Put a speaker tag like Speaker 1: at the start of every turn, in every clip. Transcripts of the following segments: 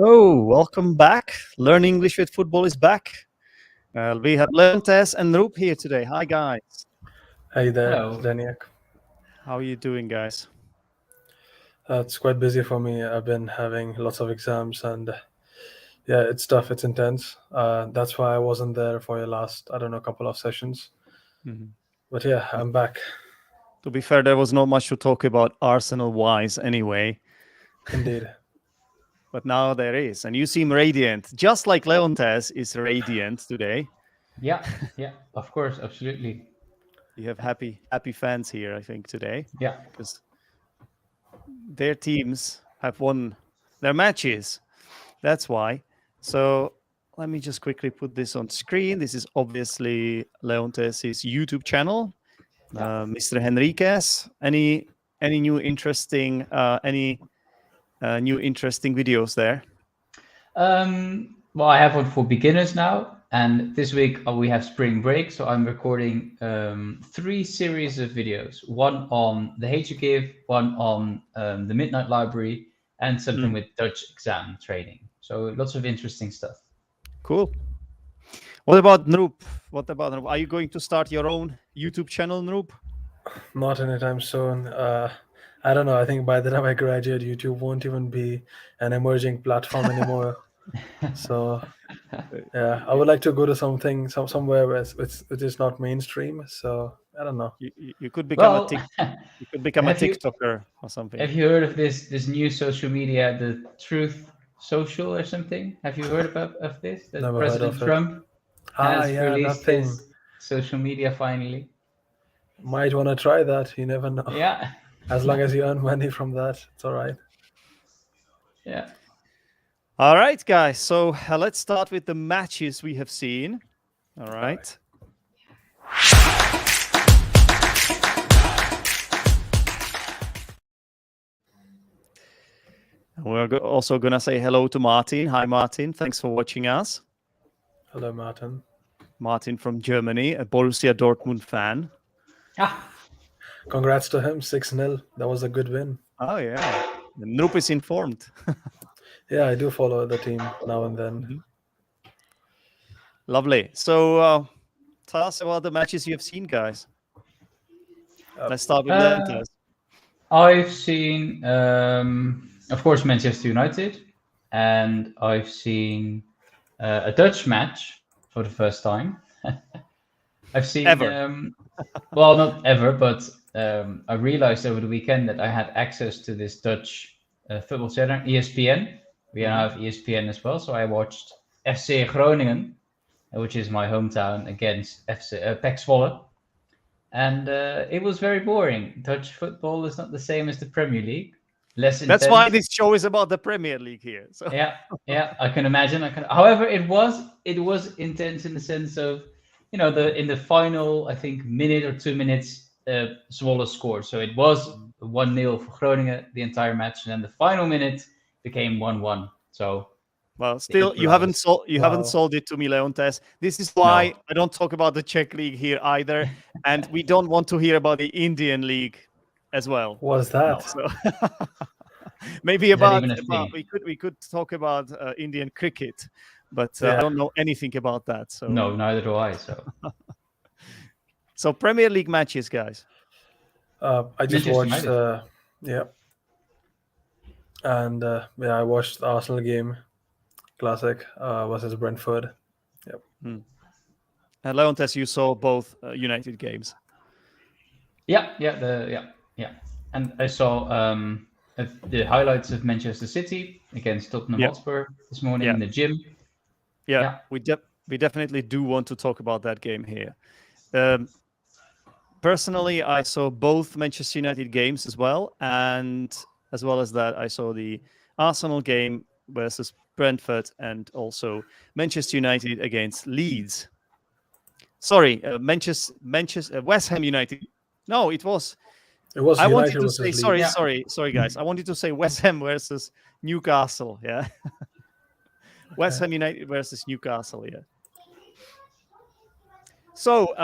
Speaker 1: Oh, welcome back. Learn English with Football is back. We have Leontes and Roop here today. Hi, guys.
Speaker 2: Hey there,
Speaker 3: Hello.
Speaker 2: Zeniak.
Speaker 1: How are you doing, guys?
Speaker 2: It's quite busy for me. I've been having lots of exams and yeah, it's tough, it's intense. That's why I wasn't there for your last, couple of sessions.
Speaker 1: Mhm.
Speaker 2: But yeah, I'm back.
Speaker 1: To be fair, there was not much to talk about Arsenal-wise anyway,
Speaker 2: Indeed.
Speaker 1: but now there is. And you seem radiant, just like Leontes is radiant today.
Speaker 3: Yeah, of course, absolutely.
Speaker 1: You have happy fans here, I think, today,
Speaker 3: Yeah.
Speaker 1: because their teams have won their matches. That's why. So let me just quickly put this on screen. This is obviously Leontes' YouTube channel. Mr. Henriquez, any new interesting videos there?
Speaker 3: Well, I have one for beginners now, and this week we have spring break, so I'm recording 3 series of videos. One on the Hate You Give, one on the Midnight Library, and something with Dutch exam training. So lots of interesting stuff.
Speaker 1: Cool. What about Noop? Are you going to start your own YouTube channel, Noop?
Speaker 2: Not anytime soon. I don't know. I think by the time I graduate, YouTube won't even be an emerging platform anymore. So yeah, I would like to go to somewhere where it is not mainstream. So I don't know.
Speaker 1: You could become a
Speaker 3: have you
Speaker 1: TikToker or something.
Speaker 3: have you heard of this new social media, the Truth Social or something? Have you heard of this? That
Speaker 2: Never heard
Speaker 3: President
Speaker 2: of it.
Speaker 3: Trump has
Speaker 2: Yeah,
Speaker 3: released
Speaker 2: nothing.
Speaker 3: his social media finally.
Speaker 2: Might want to try that. You never know.
Speaker 3: Yeah,
Speaker 2: As long as you earn money from that, it's all right.
Speaker 3: yeah.
Speaker 1: All right, guys. So let's start with the matches we have seen. All right. We're also going to say hello to Martin. Hi, Martin. Thanks for watching us.
Speaker 2: Hello, Martin.
Speaker 1: Martin from Germany, a Borussia Dortmund fan.
Speaker 2: Congrats to him, 6-0. That was a good win.
Speaker 1: Oh, yeah. Noop is informed.
Speaker 2: Yeah, I do follow the team now and then.
Speaker 1: Mm-hmm. Lovely. So tell us about the matches you have seen, guys. Let's start with Leontes.
Speaker 3: I've seen, of course, Manchester United, and I've seen a Dutch match for the first time. I've seen
Speaker 1: Ever.
Speaker 3: well, not ever, but I realized over the weekend that I had access to this Dutch football channel, ESPN. We now have ESPN as well, so I watched FC Groningen, which is my hometown, against FC PEC Zwolle. And it was very boring. Dutch football is not the same as the Premier League. Less intense.
Speaker 1: That's why this show is about the Premier League here. So.
Speaker 3: Yeah, I can imagine. However, it was intense in the sense of, in the final, I think, minute or 2 minutes, Zwolle scored. So it was 1-0 for Groningen the entire match, and then the final minute became 1-1. So.
Speaker 1: Well, still, you haven't sold it to me, Leontes. This is why I don't talk about the Czech league here either, and we don't want to hear about the Indian league as well.
Speaker 2: What's that?
Speaker 1: So maybe we could talk about Indian cricket, but I don't know anything about that. So
Speaker 3: no, neither do I.
Speaker 1: So Premier League matches, guys.
Speaker 2: I just watched, and I watched the Arsenal game. Classic versus Brentford. Yep.
Speaker 1: And Leontes, you saw both United games.
Speaker 3: Yeah. And I saw the highlights of Manchester City against Tottenham Hotspur this morning in the gym.
Speaker 1: Yeah. We definitely do want to talk about that game here. Personally, I saw both Manchester United games as well, and as well as that, I saw the Arsenal game versus Brentford and also Manchester United against Leeds. Sorry, West Ham United. No, it was. I wanted to say sorry, guys. I wanted to say West Ham versus Newcastle. Yeah, West Ham United versus Newcastle. Yeah. So,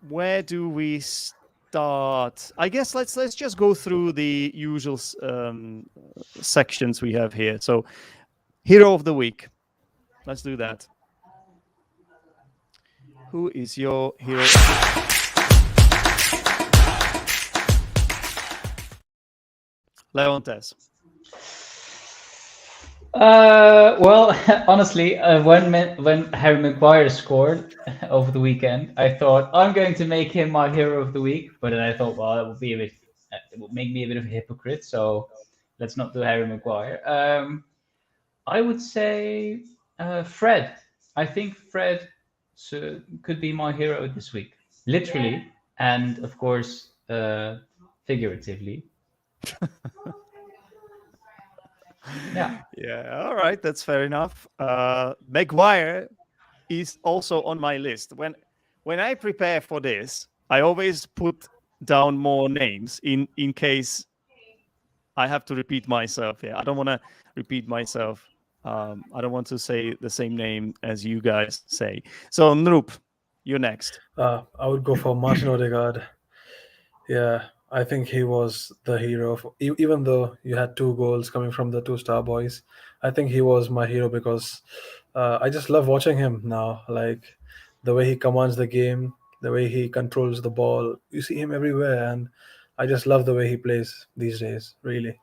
Speaker 1: where do we start? I guess let's just go through the usual sections we have here. So, hero of the week. Let's do that. Who is your hero? Leontes.
Speaker 3: Well, honestly, when Harry Maguire scored over the weekend, I thought I'm going to make him my hero of the week. But then I thought, well, that would be a bit, it would make me a bit of a hypocrite. So let's not do Harry Maguire. I would say Fred. I think Fred could be my hero this week, literally, and of course, figuratively. Yeah.
Speaker 1: Yeah, all right, that's fair enough. Maguire is also on my list. When I prepare for this, I always put down more names in case I have to repeat myself. Yeah, I don't want to repeat myself. I don't want to say the same name as you guys say. So Noop, you're next.
Speaker 2: I would go for Martin Odegaard. Yeah, I think he was the hero. Even though you had 2 goals coming from the 2 star boys, I think he was my hero because I just love watching him now. Like the way he commands the game, the way he controls the ball. You see him everywhere, and I just love the way he plays these days. Really.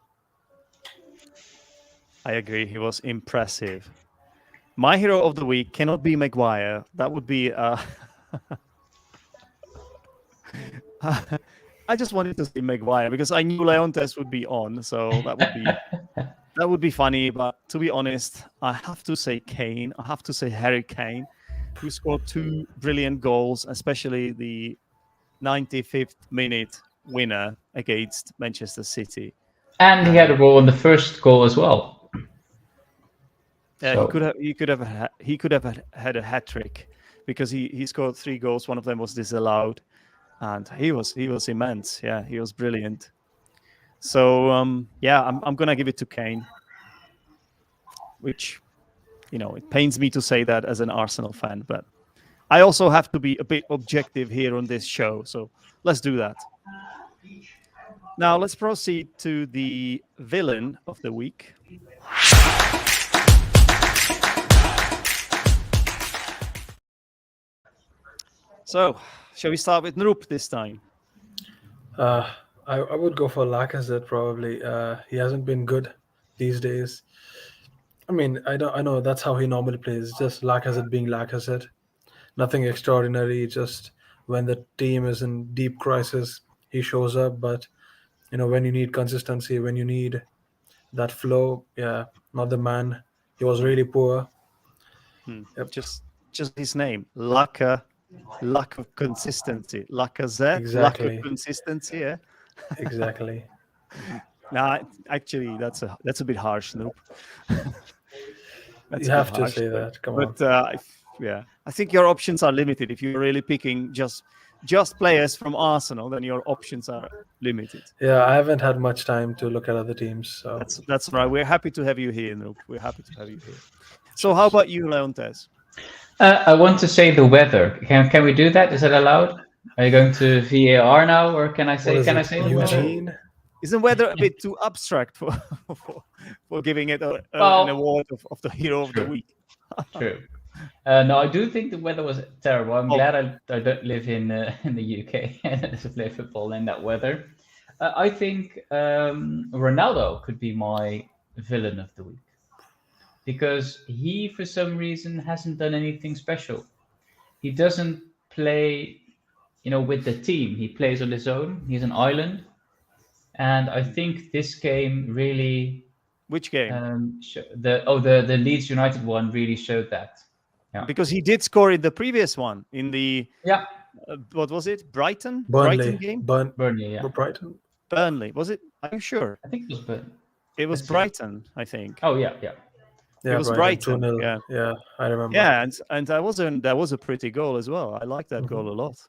Speaker 1: I agree. He was impressive. My hero of the week cannot be Maguire. That would be. I just wanted to say Maguire because I knew Leontes would be on, so that would be funny. But to be honest, I have to say Kane. I have to say Harry Kane, who scored 2 brilliant goals, especially the 95th minute winner against Manchester City.
Speaker 3: And he had a goal on the first goal as well.
Speaker 1: Yeah,
Speaker 3: So-
Speaker 1: he could have had a hat trick because he scored 3 goals. One of them was disallowed, and he was immense. Yeah, he was brilliant. So yeah, I'm gonna give it to Kane, which it pains me to say that as an Arsenal fan, but I also have to be a bit objective here on this show. So let's do that. Now let's proceed to the villain of the week. So, shall we start with Noop this time?
Speaker 2: I would go for Lacazette probably. He hasn't been good these days. I mean, I know that's how he normally plays. Just Lacazette being Lacazette. Nothing extraordinary. Just when the team is in deep crisis, he shows up. But when you need consistency, when you need that flow, yeah, not the man. He was really poor. Yep.
Speaker 1: Just his name, lack of consistency. Lacazette, lack
Speaker 2: Exactly.
Speaker 1: of consistency. Yeah.
Speaker 2: Exactly.
Speaker 1: Nah, actually, that's a bit harsh, Noop.
Speaker 2: You have to say that. Come on.
Speaker 1: But yeah, I think your options are limited. If you're really picking just players from Arsenal, then your options are limited.
Speaker 2: Yeah, I haven't had much time to look at other teams. So
Speaker 1: That's right. We're happy to have you here, Noop. We're happy to have you here. So how about you, Leontes?
Speaker 3: I want to say the weather. Can we do that? Is that allowed? Are you going to VAR now, or can I say?
Speaker 2: What is
Speaker 3: Can I
Speaker 2: it,
Speaker 3: say the weather?
Speaker 2: Eugene?
Speaker 1: Isn't weather a bit too abstract for giving it an
Speaker 3: Well,
Speaker 1: award of the hero of the
Speaker 3: true.
Speaker 1: week?
Speaker 3: True. No, I do think the weather was terrible. I'm
Speaker 1: Oh.
Speaker 3: glad I don't live in the UK and to play football in that weather. I think Ronaldo could be my villain of the week because he, for some reason, hasn't done anything special. He doesn't play, with the team. He plays on his own. He's an island, and I think this game really
Speaker 1: Which game?
Speaker 3: the Leeds United one really showed that. Yeah.
Speaker 1: Because he did score in the previous one in the
Speaker 3: Yeah,
Speaker 1: what was it? Brighton
Speaker 2: Burnley.
Speaker 1: game?
Speaker 3: Burnley. Yeah,
Speaker 2: Brighton.
Speaker 1: Burnley, was it? Are you sure?
Speaker 3: I think it was Burnley.
Speaker 1: It was
Speaker 3: Let's see.
Speaker 1: Brighton, I think.
Speaker 3: Oh yeah.
Speaker 2: Yeah,
Speaker 1: It was Brighton,
Speaker 2: 2-0.
Speaker 1: yeah.
Speaker 2: Yeah, I remember.
Speaker 1: Yeah, and that was a pretty goal as well. I like that goal a lot.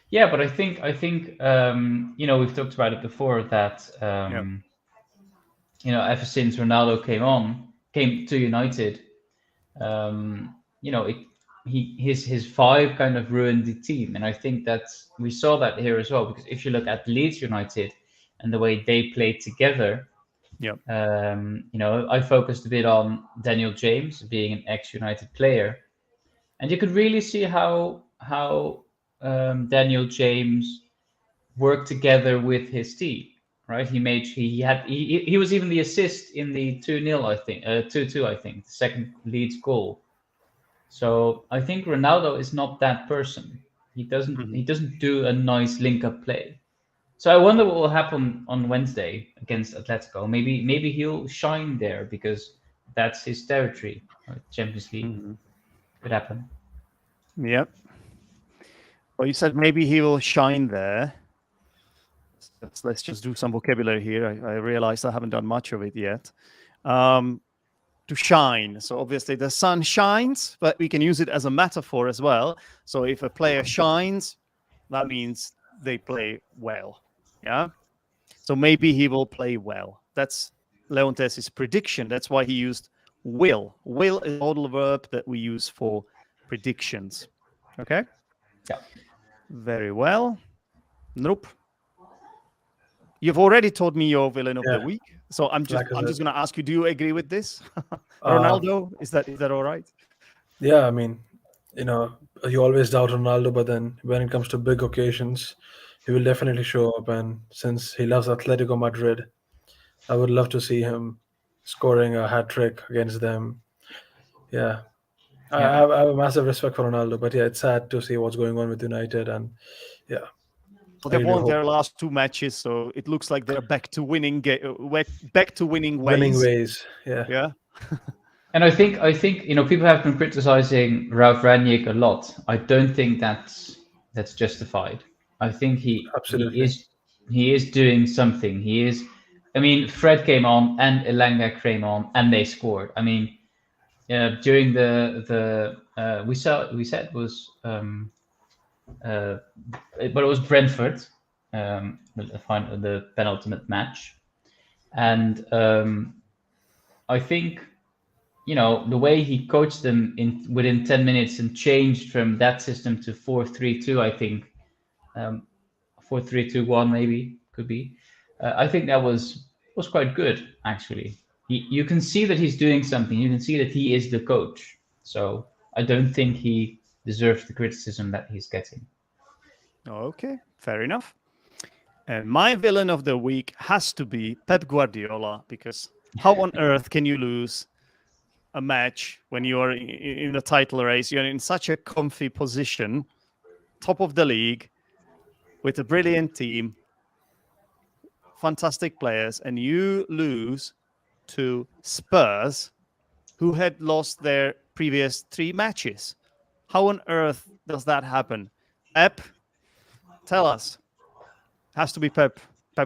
Speaker 3: Yeah, but I think we've talked about it before that ever since Ronaldo came to United, his vibe kind of ruined the team, and I think that we saw that here as well. Because if you look at Leeds United and the way they played together,
Speaker 1: Yeah.
Speaker 3: I focused a bit on Daniel James being an ex-United player, and you could really see how Daniel James worked together with his team. Right, he was even the assist in the 2-0, I think, 2-2, I think, the second Leeds goal. So I think Ronaldo is not that person. He doesn't do a nice link-up play. So I wonder what will happen on Wednesday against Atletico. Maybe he'll shine there because that's his territory. Champions League could happen.
Speaker 1: Yep. Well, you said maybe he will shine there. Let's just do some vocabulary here. I realized I haven't done much of it yet. To shine. So obviously the sun shines, but we can use it as a metaphor as well. So if a player shines, that means they play well. Yeah. So maybe he will play well. That's Leontes' prediction. That's why he used will. Will is a modal verb that we use for predictions. Okay?
Speaker 3: Yeah.
Speaker 1: Very well. Nope. You've already told me your villain of the week. So I'm just going to ask you, do you agree with this? Ronaldo, is that all right?
Speaker 2: Yeah, I mean, you always doubt Ronaldo, but then when it comes to big occasions, he will definitely show up. And since he loves Atletico Madrid, I would love to see him scoring a hat trick against them. Yeah. I have a massive respect for Ronaldo, but yeah, it's sad to see what's going on with United. And yeah.
Speaker 1: Well, they've won their last 2 matches, so it looks like they're back to winning winning ways.
Speaker 2: Winning ways, yeah.
Speaker 1: Yeah.
Speaker 3: And I think people have been criticizing Ralf Rangnick a lot. I don't think that's justified. I think he is doing something. He is. I mean, Fred came on and Elanga came on and they scored. I mean, during the we said it was but it was Brentford, the penultimate match, and I think the way he coached them within 10 minutes and changed from that system to 4-3-2. I think 4-3-2-1 maybe could be. I think that was quite good actually. You can see that he's doing something. You can see that he is the coach. So I don't think he deserves the criticism that he's getting.
Speaker 1: Okay, fair enough. And my villain of the week has to be Pep Guardiola, because how on earth can you lose a match when you're in the title race? You're in such a comfy position, top of the league, with a brilliant team, fantastic players, and you lose to Spurs, who had lost their previous 3 matches. How on earth does that happen? Pep, tell us. Has to be Pep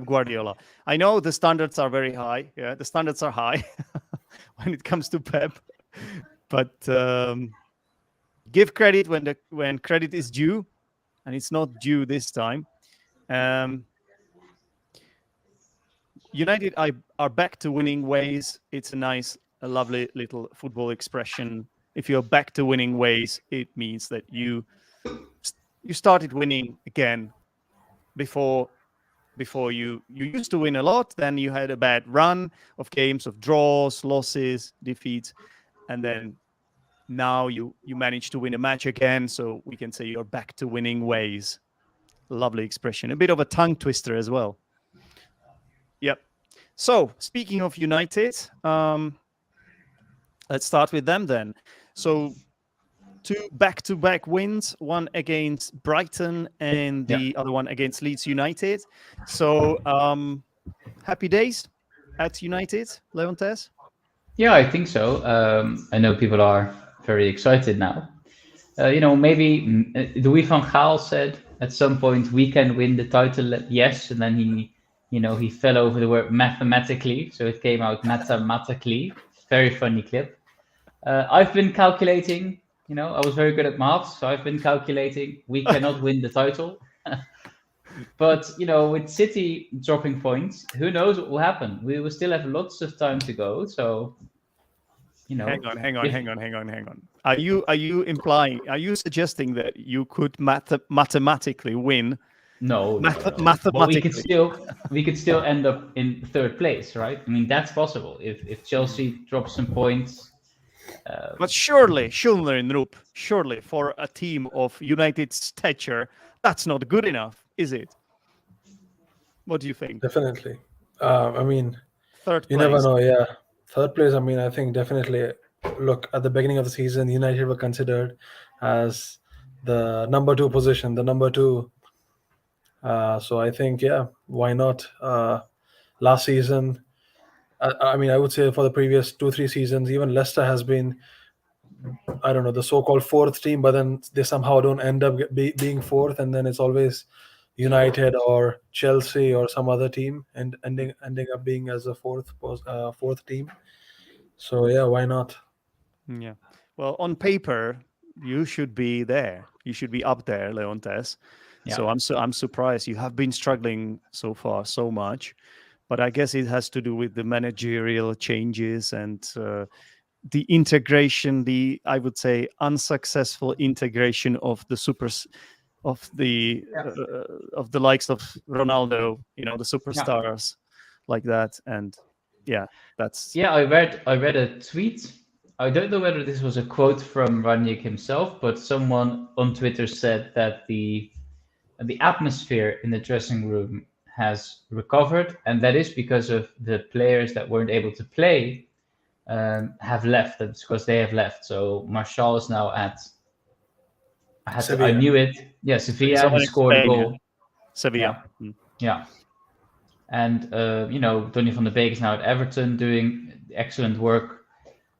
Speaker 1: Guardiola. I know the standards are very high. Yeah, the standards are high when it comes to Pep. But give credit when credit is due, and it's not due this time. United are back to winning ways. It's a lovely little football expression. If you're back to winning ways, it means that you started winning again. Before you used to win a lot, then you had a bad run of games, of draws, losses, defeats, and then now you managed to win a match again. So we can say you're back to winning ways. Lovely expression. A bit of a tongue twister as well. Yep. So speaking of United, let's start with them then. So 2 back-to-back wins, one against Brighton and the other one against Leeds United. So happy days at United, Leontes?
Speaker 3: Yeah, I think so. I know people are very excited now. Maybe Louis van Gaal said at some point we can win the title. Yes, and then he fell over the word mathematically, so it came out mathematically. Very funny clip. I've been calculating. I was very good at maths, so I've been calculating. We cannot win the title. But, with City dropping points, who knows what will happen? We will still have lots of time to go. So,
Speaker 1: Hang on. Are you suggesting that you could mathematically win
Speaker 3: No, no, no. But
Speaker 1: Mathematically.
Speaker 3: we could still end up in third place, right? I mean, that's possible if Chelsea drops some points.
Speaker 1: But surely, Noop, surely for a team of United stature, that's not good enough, is it? What do you think?
Speaker 2: Definitely. I mean,
Speaker 1: Third
Speaker 2: you never
Speaker 1: place.
Speaker 2: know. Yeah, third place. I mean, I think definitely. Look, at the beginning of the season, United were considered as the number two position, the number two. So I think, yeah, why not? Last season, I mean, I would say for the previous 2, 3 seasons, even Leicester has been, I don't know, the so-called fourth team, but then they somehow don't end up being fourth, and then it's always United or Chelsea or some other team, and ending up being as a fourth team. So yeah, why not?
Speaker 1: Yeah. Well, on paper, you should be there. You should be up there, Leontes. So I'm surprised you have been struggling so far so much, but I guess it has to do with the managerial changes and the integration. I would say unsuccessful integration of the of the likes of Ronaldo, the superstars like that, and that's
Speaker 3: I read a tweet. I don't know whether this was a quote from Ranić himself, but someone on Twitter said that the atmosphere in the dressing room has recovered, and that is because of the players that weren't able to play have left. That's because they have left. So Martial is now at. I
Speaker 2: Sevilla.
Speaker 3: knew it. Yeah, Sevilla.
Speaker 1: Someone
Speaker 3: He
Speaker 1: in
Speaker 3: scored a
Speaker 1: Spain,
Speaker 3: goal.
Speaker 1: Sevilla.
Speaker 3: Yeah. And Donny van de Beek is now at Everton doing excellent work.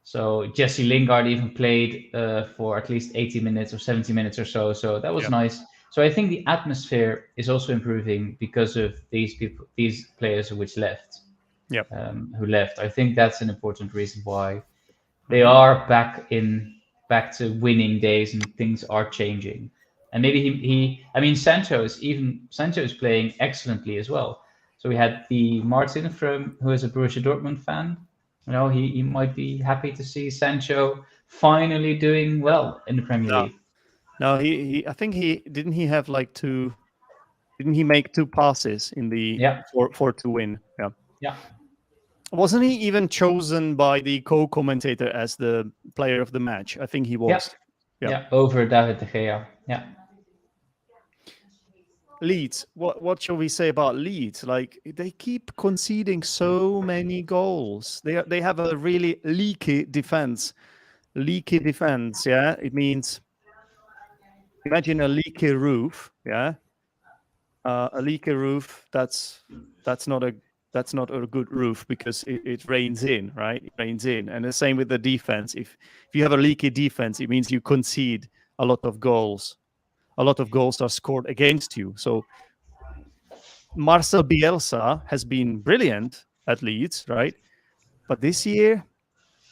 Speaker 3: So Jesse Lingard even played for at least 80 minutes or 70 minutes or so. So that was nice. So I think the atmosphere is also improving because of these players which left. Who left? I think that's an important reason why they are back to winning days and things are changing. And maybe Sancho is playing excellently as well. So we had the Martin who is a Borussia Dortmund fan. He might be happy to see Sancho finally doing well in the Premier League.
Speaker 1: No, I think didn't he have like two? Didn't he make 2 passes in the for to win?
Speaker 3: Yeah.
Speaker 1: Wasn't he even chosen by the co-commentator as the player of the match? I think he was.
Speaker 3: Yeah, over David De Gea. Yeah.
Speaker 1: Leeds. What shall we say about Leeds? Like they keep conceding so many goals. They have a really leaky defense. Yeah, it means imagine a leaky roof. Yeah, a leaky roof. That's not a good roof because it rains in, right? It rains in, and the same with the defense. If you have a leaky defense, it means you concede a lot of goals. A lot of goals are scored against you. So Marcel Bielsa has been brilliant at Leeds, right? But this year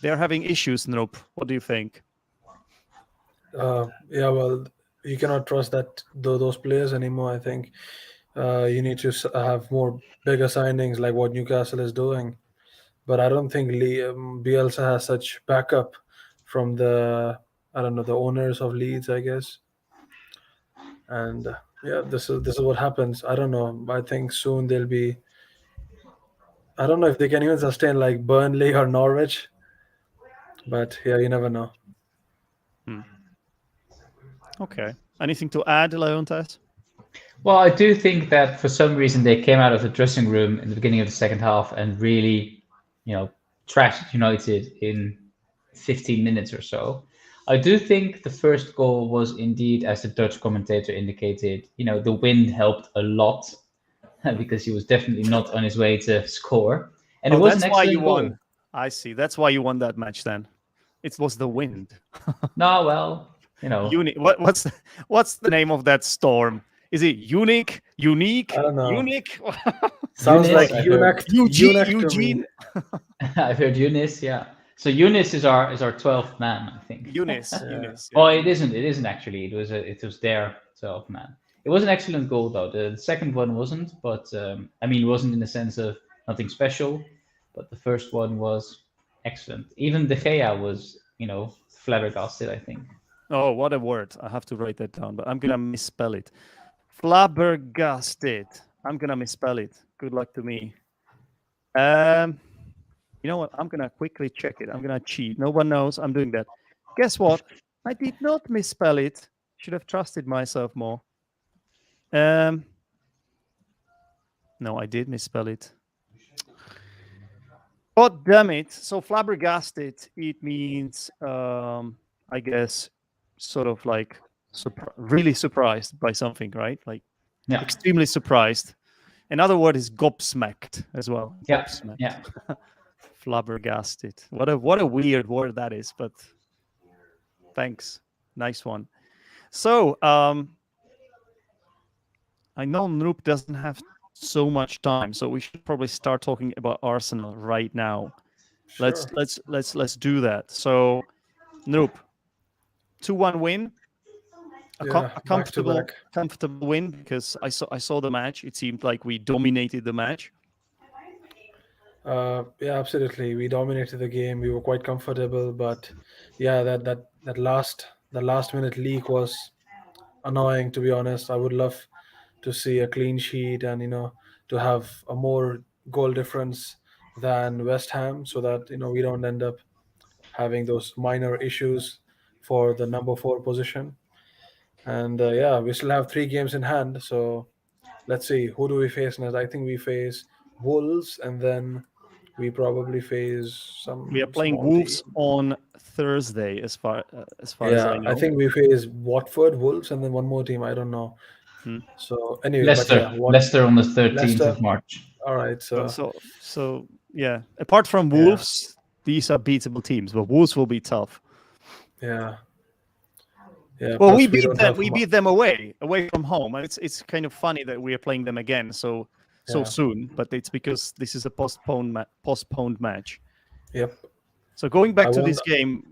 Speaker 1: they're having issues. Nope. What do you think?
Speaker 2: Yeah, well, you cannot trust those players anymore. I think you need to have more bigger signings like what Newcastle is doing. But I don't think Bielsa has such backup from the owners of Leeds, I guess. And this is what happens. I don't know. I think soon they'll be. I don't know if they can even sustain like Burnley or Norwich. But yeah, you never know.
Speaker 3: Okay.
Speaker 1: Anything to add, Leontes?
Speaker 3: Well, I do think that for some reason they came out of the dressing room in the beginning of the second half and really, trashed United in 15 minutes or so. I do think the first goal was indeed, as the Dutch commentator indicated, the wind helped a lot because he was definitely not on his way to score. And it was an excellent goal.
Speaker 1: I see. That's why you won that match then. It was the wind.
Speaker 3: No, well,
Speaker 1: What's the name of that storm? Is it unique?
Speaker 2: I don't know.
Speaker 1: Unique?
Speaker 2: Sounds
Speaker 3: Eunice,
Speaker 2: like Eugene.
Speaker 3: I've heard Eunice, yeah. So Eunice is our 12th man, I think.
Speaker 1: Eunice.
Speaker 3: Oh, it isn't actually. It was their 12th man. It was an excellent goal though. The second one wasn't, but it wasn't in the sense of nothing special, but the first one was excellent. Even De Gea was, flabbergasted, I think.
Speaker 1: Oh, what a word. I have to write that down, but I'm going to misspell it. Flabbergasted. I'm gonna misspell it. Good luck to me. Um, you know what? I'm gonna quickly check it. I'm gonna cheat. No one knows I'm doing that. Guess what? I did not misspell it. Should have trusted myself more. Um, no, I did misspell it. God damn it! So flabbergasted. It means, I guess, sort of like really surprised by something, right? Like
Speaker 3: Yeah.
Speaker 1: extremely surprised. Another word is gobsmacked as well.
Speaker 3: Yeah.
Speaker 1: Gobsmacked.
Speaker 3: Yeah.
Speaker 1: Flabbergasted. What a weird word that is, but thanks. Nice one. So I know Noop doesn't have so much time, so we should probably start talking about Arsenal right now.
Speaker 2: Sure.
Speaker 1: Let's do that. So Noop, 2-1 win. A
Speaker 2: Yeah, back to
Speaker 1: comfortable
Speaker 2: back.
Speaker 1: comfortable win because I saw the match. It seemed like we dominated the match.
Speaker 2: Yeah, absolutely. We dominated the game. We were quite comfortable, but yeah, that last minute leak was annoying, to be honest. I would love to see a clean sheet and to have a more goal difference than West Ham, so that we don't end up having those minor issues for the number 4 position. And yeah, we still have 3 games in hand, so let's see, who do we face next? I think we face Wolves, and then we probably face
Speaker 1: We are
Speaker 2: some
Speaker 1: playing
Speaker 2: small team.
Speaker 1: Wolves on Thursday, as far as I
Speaker 2: Yeah, I
Speaker 1: know.
Speaker 2: think we face Watford, Wolves, and then one more team. I don't know.
Speaker 1: Hmm.
Speaker 2: So anyway, but yeah,
Speaker 3: Leicester on the 13th
Speaker 2: Leicester.
Speaker 3: of March.
Speaker 2: All right, so
Speaker 1: So yeah. Apart from
Speaker 2: yeah,
Speaker 1: Wolves, these are beatable teams, but Wolves will be tough.
Speaker 2: yeah, yeah.
Speaker 1: Well, we
Speaker 2: Plus, we
Speaker 1: beat
Speaker 2: don't
Speaker 1: them.
Speaker 2: have
Speaker 1: We beat them away from home. And it's kind of funny that we are playing them again so
Speaker 2: yeah,
Speaker 1: soon. But it's because this is a postponed match.
Speaker 2: yep.
Speaker 1: So going back
Speaker 2: I
Speaker 1: to
Speaker 2: won.
Speaker 1: this game,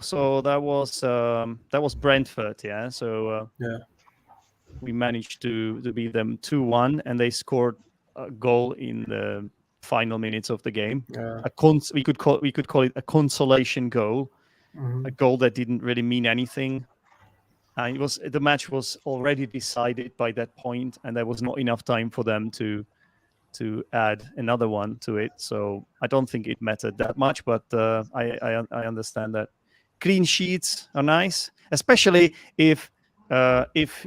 Speaker 1: that was Brentford, yeah. So
Speaker 2: Yeah,
Speaker 1: we managed to beat them 2-1, and they scored a goal in the final minutes of the game.
Speaker 2: yeah.
Speaker 1: We could call it a consolation goal,
Speaker 2: Hmm.
Speaker 1: a goal that didn't really mean anything. And the match was already decided by that point, and there was not enough time for them to add another one to it. So I don't think it mattered that much, but I understand that clean sheets are nice, especially if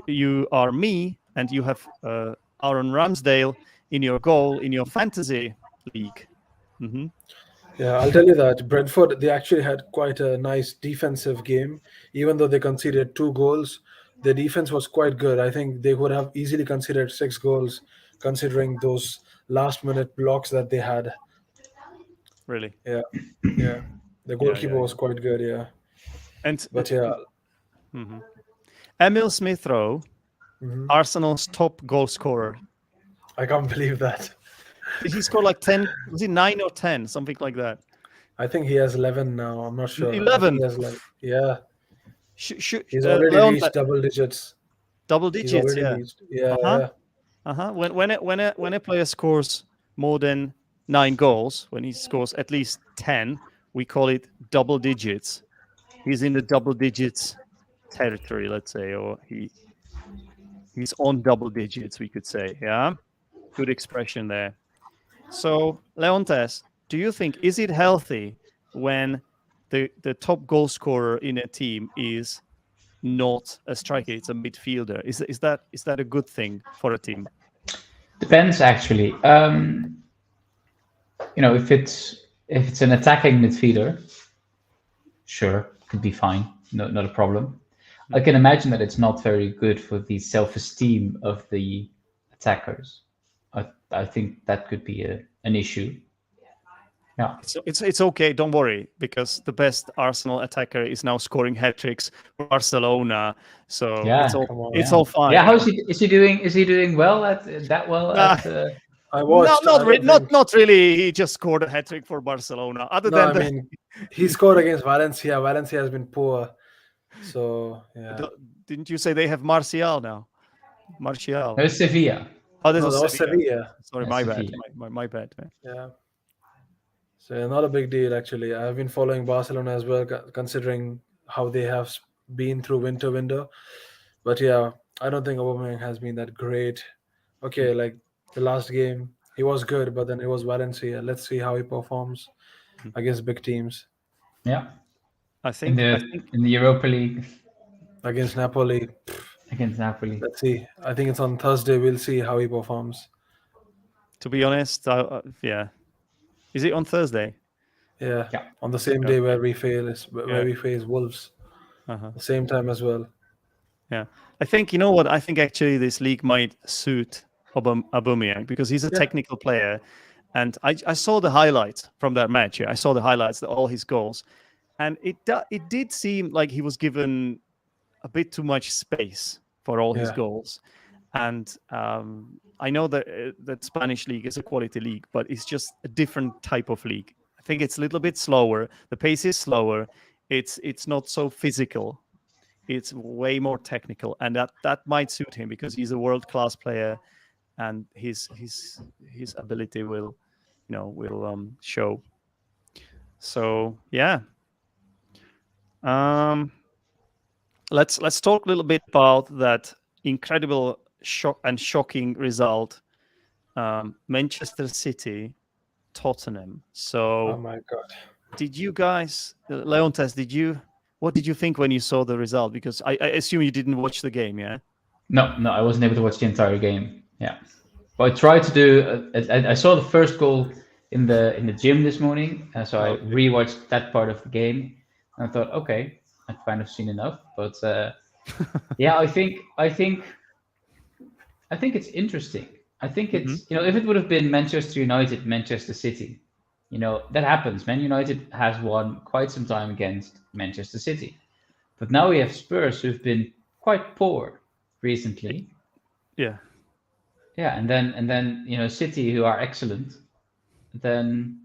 Speaker 1: you are me and you have Aaron Ramsdale in your goal in your fantasy league. Mm-hmm.
Speaker 2: Yeah, I'll tell you that Brentford, they actually had quite a nice defensive game. Even though they conceded 2 goals, their defense was quite good. I think they would have easily conceded 6 goals, considering those last minute blocks that they had.
Speaker 1: Really?
Speaker 2: Yeah, yeah. The goalkeeper
Speaker 1: Yeah.
Speaker 2: was quite good. Yeah,
Speaker 1: And
Speaker 2: but yeah,
Speaker 1: mhm. Emil Smith Rowe,
Speaker 2: mhm.
Speaker 1: Arsenal's top goal scorer.
Speaker 2: I can't believe that.
Speaker 1: Did he score like 10? Was it 9 or 10? Something like that.
Speaker 2: I think he has 11 now. I'm not sure. I think
Speaker 1: 11.
Speaker 2: he has like, yeah, he's
Speaker 1: Leon,
Speaker 2: already reached double digits.
Speaker 1: double
Speaker 2: He's
Speaker 1: digits,
Speaker 2: already
Speaker 1: yeah.
Speaker 2: reached. Yeah,
Speaker 1: Uh-huh.
Speaker 2: yeah,
Speaker 1: Uh-huh. When a player scores more than 9 goals, when he scores at least 10, we call it double digits. He's in the double digits territory, let's say, or he's on double digits, we could say. Yeah. Good expression there. So, Leontes, do you think is it healthy when the top goal scorer in a team is not a striker, it's a midfielder? Is that a good thing for a team?
Speaker 3: Depends actually. If it's an attacking midfielder, sure, could be fine. No, not a problem. I can imagine that it's not very good for the self-esteem of the attackers. I think that could be an issue. Yeah.
Speaker 1: It's okay, don't worry, because the best Arsenal attacker is now scoring hat tricks for Barcelona, so
Speaker 3: Yeah.
Speaker 2: come on.
Speaker 1: it's all fine.
Speaker 3: Yeah. How is he doing? Is he doing well at that well
Speaker 1: Nah,
Speaker 3: at?
Speaker 2: I watched. I don't think.
Speaker 1: not really. He just scored a hat trick for Barcelona. Other
Speaker 2: No,
Speaker 1: than
Speaker 2: I
Speaker 1: that,
Speaker 2: mean, he scored against Valencia. Valencia has been poor. So, yeah.
Speaker 1: didn't you say they have Martial now? Martial.
Speaker 3: No, Sevilla.
Speaker 1: Oh, this
Speaker 2: No,
Speaker 1: was
Speaker 2: that was
Speaker 1: Sevilla.
Speaker 2: Sevilla.
Speaker 1: Sorry,
Speaker 3: Yeah,
Speaker 1: my bad.
Speaker 3: Sevilla.
Speaker 1: My bad, man.
Speaker 2: Yeah. So, yeah, not a big deal, actually. I've been following Barcelona as well, considering how they have been through winter window. But yeah, I don't think Aubameyang has been that great. Okay, like the last game, he was good, but then it was Valencia. Let's see how he performs against big teams.
Speaker 3: Yeah,
Speaker 1: I
Speaker 3: in
Speaker 1: think I
Speaker 3: the
Speaker 1: think
Speaker 3: in the Europa League
Speaker 2: Against Napoli,
Speaker 3: against Napoli.
Speaker 2: let's see. I think it's on Thursday. We'll see how he performs.
Speaker 1: to be honest, yeah. Is it on Thursday?
Speaker 2: Yeah,
Speaker 3: Yeah,
Speaker 2: on the same day
Speaker 1: Okay.
Speaker 2: where we fail is where
Speaker 1: Yeah.
Speaker 2: we face Wolves.
Speaker 1: Uh-huh.
Speaker 2: The same time as well.
Speaker 1: Yeah. I think, you know what? I think actually this league might suit Aubameyang because he's a
Speaker 2: Yeah,
Speaker 1: technical player. And I saw the highlights from that match. Yeah. I saw the highlights, all his goals. And it did seem like he was given a bit too much space for all his
Speaker 2: yeah,
Speaker 1: goals. And I know that Spanish league is a quality league, but it's just a different type of league. I think it's a little bit slower. The pace is slower. It's not so physical. It's way more technical, and that might suit him because he's a world class player, and his ability will, show. So yeah, um, let's talk a little bit about that incredible shocking result, Manchester City, Tottenham.
Speaker 2: oh
Speaker 1: So
Speaker 2: my God.
Speaker 1: did you guys, Leontes? What did you think when you saw the result? Because I assume you didn't watch the game, yeah.
Speaker 3: no, I wasn't able to watch the entire game. Yeah, but I tried to do. I saw the first goal in the gym this morning, so I
Speaker 1: Okay.
Speaker 3: rewatched that part of the game. And I thought, okay, I've kind of seen enough. But yeah, I think it's interesting. I think
Speaker 1: Hmm.
Speaker 3: it's if it would have been Manchester United, Manchester City, that happens. Man United has won quite some time against Manchester City, but now we have Spurs who've been quite poor recently.
Speaker 1: Yeah.
Speaker 3: Yeah, and then City who are excellent. Then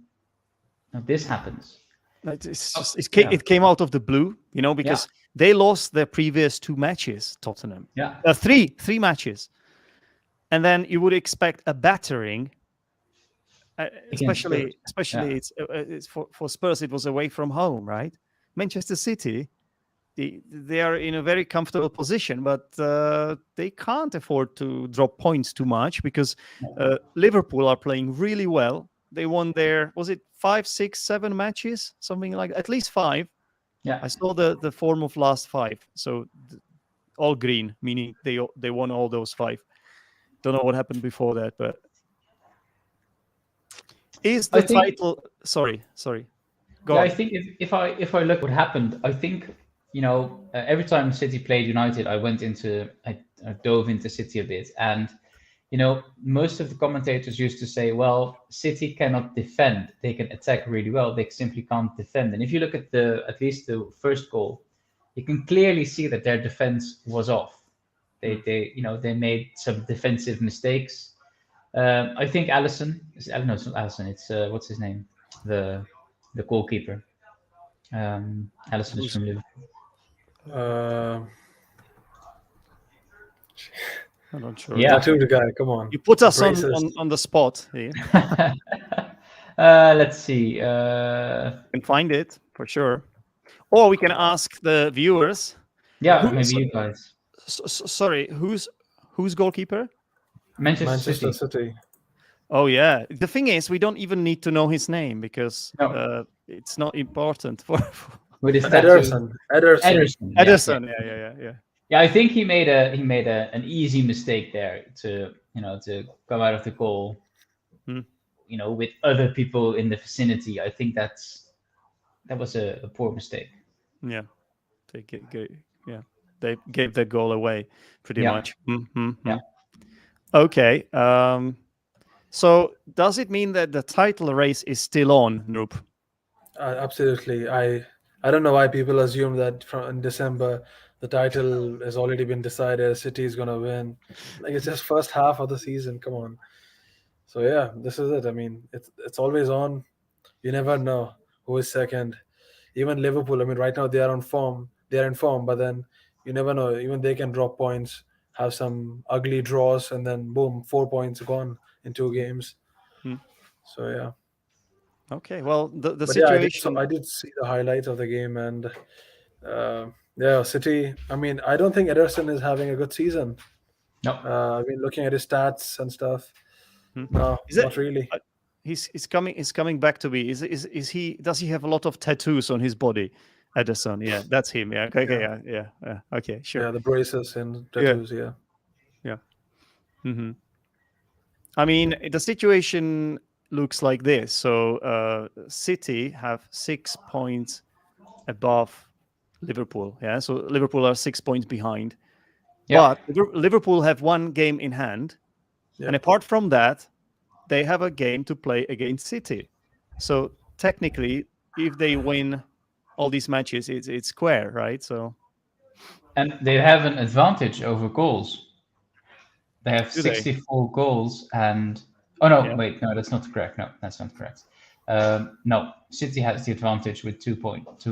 Speaker 3: this happens.
Speaker 1: It's
Speaker 3: Oh,
Speaker 1: just
Speaker 3: yeah,
Speaker 1: it came out of the blue,
Speaker 3: yeah,
Speaker 1: because they lost their previous two matches, Tottenham.
Speaker 3: yeah.
Speaker 1: Three matches, and then you would expect a battering.
Speaker 3: Against Spurs.
Speaker 1: Especially
Speaker 3: Yeah,
Speaker 1: it's for Spurs. It was away from home, right? Manchester City, they are in a very comfortable position, but they can't afford to drop points too much because Liverpool are playing really well. They won their, was it 5, 6, 7 matches, something like at least 5.
Speaker 3: yeah.
Speaker 1: I saw the form of last 5, so all green, meaning they won all those 5. Don't know what happened before that, but is
Speaker 3: I
Speaker 1: the
Speaker 3: think
Speaker 1: title? Sorry, go
Speaker 3: Yeah, I
Speaker 1: on.
Speaker 3: think if I look what happened, I think every time City played United, I dove into City a bit, and most of the commentators used to say, well, City cannot defend; they can attack really well, they simply can't defend. And if you look at least the first goal, you can clearly see that their defense was off. They made some defensive mistakes. I think Allison. No, it's not Allison. It's what's his name? The the goalkeeper. Allison is
Speaker 1: Who's
Speaker 3: from Liverpool.
Speaker 2: Uh,
Speaker 1: I'm not sure.
Speaker 3: Yeah.
Speaker 2: tattooed guy, come on.
Speaker 1: You put us on,
Speaker 2: Racist.
Speaker 1: on the spot here.
Speaker 3: Let's see.
Speaker 1: Can find it for sure, or we can ask the viewers.
Speaker 3: Yeah,
Speaker 1: Who,
Speaker 3: maybe you guys.
Speaker 1: sorry, who's goalkeeper?
Speaker 3: Manchester
Speaker 2: Manchester
Speaker 3: City.
Speaker 2: City.
Speaker 1: Oh yeah. The thing is, we don't even need to know his name because
Speaker 3: No,
Speaker 1: it's not important for
Speaker 3: with his tattoo.
Speaker 2: Ederson.
Speaker 3: Ederson. Yeah,
Speaker 1: Ederson. Yeah.
Speaker 3: yeah. I think he made an easy mistake there to come out of the goal.
Speaker 1: Hmm.
Speaker 3: With other people in the vicinity. I think that was a poor mistake.
Speaker 1: Yeah. Yeah. They gave the goal away pretty
Speaker 3: Yeah.
Speaker 1: much.
Speaker 3: Yeah.
Speaker 1: Okay. So does it mean that the title race is still on, Noop?
Speaker 2: Absolutely. I don't know why people assume that from in December the title has already been decided. City is gonna win. Like it's just first half of the season. Come on. So yeah, this is it. I mean, it's always on. You never know who is second. Even Liverpool. I mean, right now they are on form. They are in form, but then you never know. Even they can drop points, have some ugly draws, and then boom, 4 points gone in 2 games.
Speaker 1: Hmm.
Speaker 2: So yeah.
Speaker 1: Okay. Well, the
Speaker 2: But yeah,
Speaker 1: situation.
Speaker 2: I did see the highlights of the game, and Yeah, City. I mean, I don't think Ederson is having a good season.
Speaker 3: No.
Speaker 2: I mean, looking at his stats and stuff.
Speaker 1: Hmm.
Speaker 2: No,
Speaker 1: Is
Speaker 2: not
Speaker 1: it?
Speaker 2: really.
Speaker 1: He's coming back to me. Is he? Does he have a lot of tattoos on his body? Ederson, yeah, that's him. Yeah, okay,
Speaker 2: Yeah,
Speaker 1: yeah. Okay, sure.
Speaker 2: yeah, the braces and
Speaker 1: Yeah,
Speaker 2: tattoos. Yeah,
Speaker 1: yeah. Hmm. I mean, the situation looks like this. So City have 6 points above Liverpool. Yeah, so Liverpool are 6 points behind,
Speaker 3: Yeah.
Speaker 1: but Liverpool have one game in hand,
Speaker 2: yeah.
Speaker 1: and apart from that, they have a game to play against City. So technically, if they win all these matches, it's square, right? So
Speaker 3: And they have an advantage over goals. They have
Speaker 1: do they?
Speaker 3: 64 goals and oh no,
Speaker 1: Yeah.
Speaker 3: wait, no, that's not correct. No, that's not correct. No, City has the advantage with 2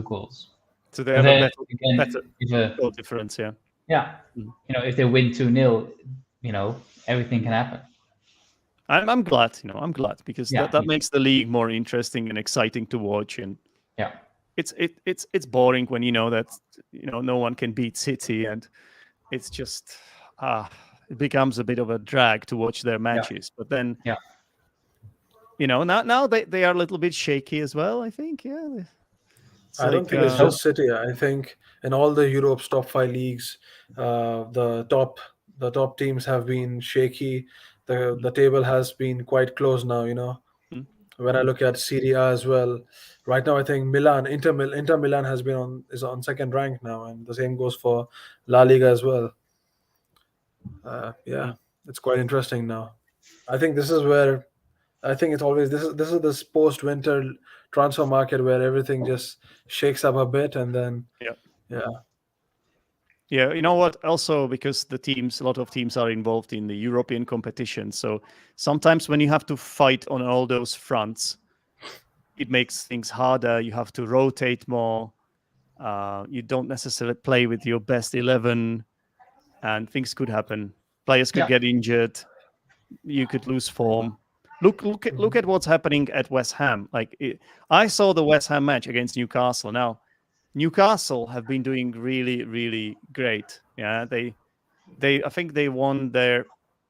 Speaker 3: goals.
Speaker 1: So they
Speaker 3: But
Speaker 1: have a
Speaker 3: then
Speaker 1: better
Speaker 3: again, if
Speaker 1: goal difference. Yeah.
Speaker 3: yeah,
Speaker 1: Mm.
Speaker 3: if they win 2-0, everything can happen.
Speaker 1: I'm glad. I'm glad because
Speaker 3: Yeah,
Speaker 1: that makes the league more interesting and exciting to watch. And
Speaker 3: yeah,
Speaker 1: it's boring when you know that no one can beat City, and it's just it becomes a bit of a drag to watch their matches. But then
Speaker 3: yeah.
Speaker 1: now they are a little bit shaky as well. I think it's
Speaker 2: I don't
Speaker 1: like
Speaker 2: think it's
Speaker 3: So
Speaker 2: just City. I think in all the Europe's top five leagues, the top teams have been shaky. The table has been quite close now.
Speaker 1: mm,
Speaker 2: When I
Speaker 1: mm,
Speaker 2: look at Serie A as well, right now I think Inter Milan is on second rank now, and the same goes for La Liga as well. Yeah,
Speaker 1: mm.
Speaker 2: it's quite interesting now. I think this is where I think it's always this is this post winter transfer market where everything just shakes up a bit, and then
Speaker 1: Yeah.
Speaker 2: yeah,
Speaker 1: Yeah, you know what? Also, because a lot of teams are involved in the European competition. So sometimes when you have to fight on all those fronts, it makes things harder. You have to rotate more. You don't necessarily play with your best 11, and things could happen. Players could
Speaker 3: yeah,
Speaker 1: get injured. You could lose form. Look at what's happening at West Ham. I saw the West Ham match against Newcastle. Now, Newcastle have been doing really, really great. Yeah, I think they won their.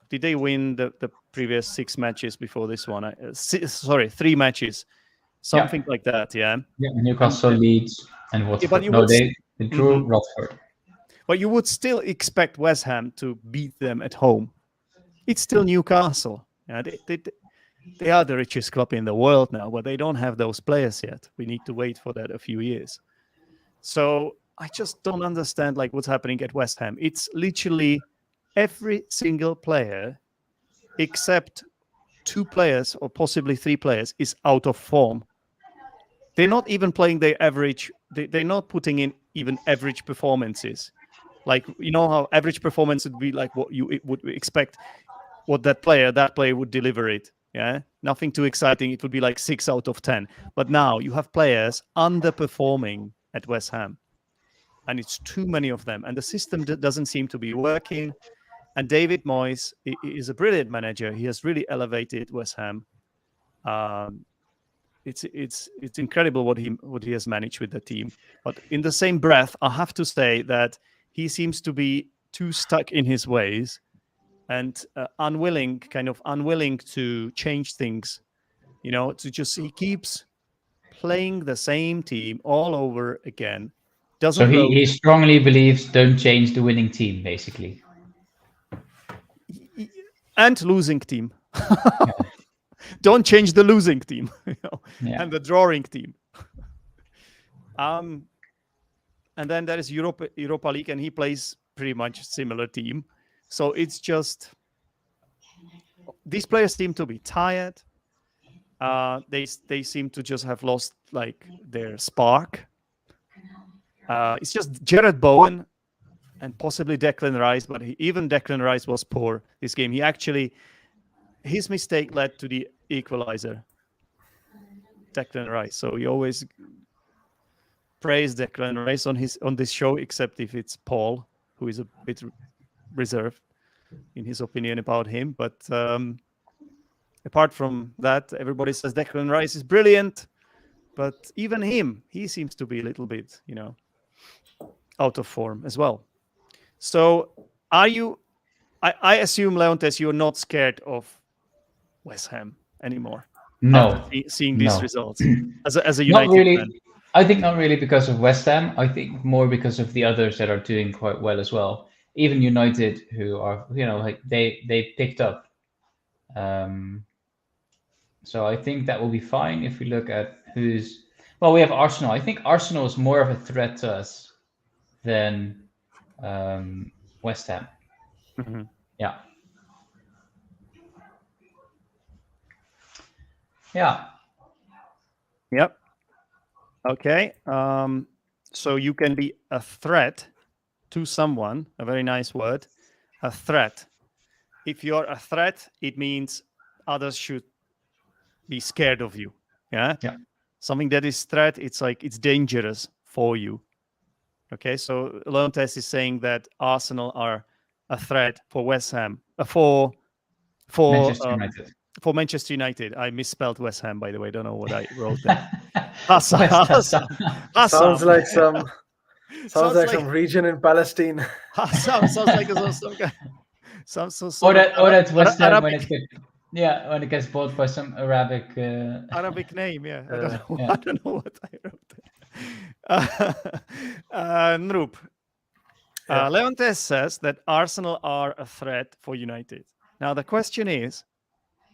Speaker 1: Did they win the previous 6 matches before this one? Sorry, 3 matches,
Speaker 3: yeah,
Speaker 1: something like that. Yeah,
Speaker 3: yeah.
Speaker 1: and
Speaker 3: Newcastle, Leeds, and
Speaker 1: yeah, but
Speaker 3: Watford.
Speaker 1: you
Speaker 3: No,
Speaker 1: would,
Speaker 3: they
Speaker 1: Mhm.
Speaker 3: drew Watford.
Speaker 1: But you would still expect West Ham to beat them at home. It's still Newcastle. Yeah, they are the richest club in the world now, but they don't have those players yet. We need to wait for that a few years. So I just don't understand what's happening at West Ham. It's literally every single player except 2 players or possibly 3 players is out of form. They're not even playing their average. They're not putting in even average performances. Like how average performance would be like what you would expect what that player would deliver it. Yeah, nothing too exciting. It would be like 6 out of 10. But now you have players underperforming at West Ham, and it's too many of them, and the system doesn't seem to be working. And David Moyes is a brilliant manager. He has really elevated West Ham. Um, it's incredible what he has managed with the team. But in the same breath, I have to say that he seems to be too stuck in his ways and unwilling to change things. He keeps playing the same team all over again.
Speaker 3: So
Speaker 1: Doesn't
Speaker 3: he
Speaker 1: rotate.
Speaker 3: strongly believes don't change the winning team, basically.
Speaker 1: And losing team.
Speaker 3: Yeah,
Speaker 1: Don't change the losing team,
Speaker 3: yeah.
Speaker 1: and the drawing team. Um, and then there is Europa League, and he plays pretty much similar team. So it's just these players seem to be tired. They seem to just have lost their spark. It's just Jared Bowen and possibly Declan Rice, but even Declan Rice was poor this game. His mistake led to the equalizer. Declan Rice. So we always praise Declan Rice on this show, except if it's Paul, who is a bit reserved in his opinion about him. But apart from that, everybody says Declan Rice is brilliant. But even he seems to be a little bit, out of form as well. So are you? I assume, Leontes, you're not scared of West Ham anymore after
Speaker 3: No,
Speaker 1: seeing these
Speaker 3: no,
Speaker 1: results as a
Speaker 3: not
Speaker 1: United fan.
Speaker 3: really. I think not really because of West Ham. I think more because of the others that are doing quite well as well. Even United, who are like they picked up. Um, so I think that will be fine if we look at who's. Well, we have Arsenal. I think Arsenal is more of a threat to us than West Ham.
Speaker 1: Mhm.
Speaker 3: Yeah. Yeah.
Speaker 1: Yep. Okay. So you can be a threat to someone. A very nice word. A threat. If you're a threat, it means others should be scared of you. Yeah.
Speaker 3: Yeah.
Speaker 1: Something that is threat, it's like it's dangerous for you. Okay. So Leontes is saying that Arsenal are a threat for West Ham. For
Speaker 3: Manchester United.
Speaker 1: for Manchester United. I misspelled West Ham, by the way. Don't know what I wrote there. Hassan.
Speaker 3: West Ham.
Speaker 2: Sounds like some
Speaker 1: Sounds like
Speaker 2: some region in Palestine.
Speaker 1: Hassan. Sounds like some kind, some
Speaker 3: Or
Speaker 1: sort of
Speaker 3: that West Ham when
Speaker 1: Arabic
Speaker 3: when it gets bought by some Arabic.
Speaker 1: Arabic name. Yeah, I don't know.
Speaker 3: Yeah.
Speaker 1: I don't know what I wrote there. Noop.
Speaker 2: Yeah.
Speaker 1: Leontes says that Arsenal are a threat for United. Now the question is,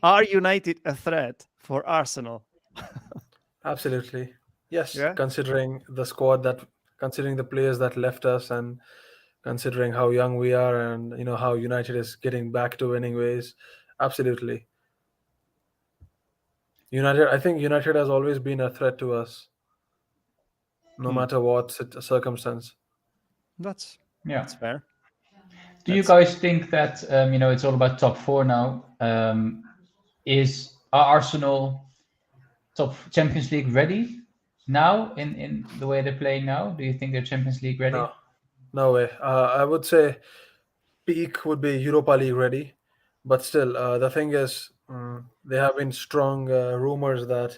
Speaker 1: are United a threat for Arsenal?
Speaker 2: Absolutely. Yes,
Speaker 1: Yeah.
Speaker 2: considering the squad considering the players that left us, and considering how young we are, and how United is getting back to winning ways. Absolutely. I think United has always been a threat to us, no matter what circumstance.
Speaker 1: That's
Speaker 3: Yeah.
Speaker 1: fair.
Speaker 3: Do you
Speaker 1: That's-
Speaker 3: guys think that it's all about top four now? Are Arsenal top Champions League ready now in the way they're playing now? Do you think they're Champions League ready?
Speaker 2: No, no way. I would say peak would be Europa League ready, but still, the thing is, there have been strong rumors that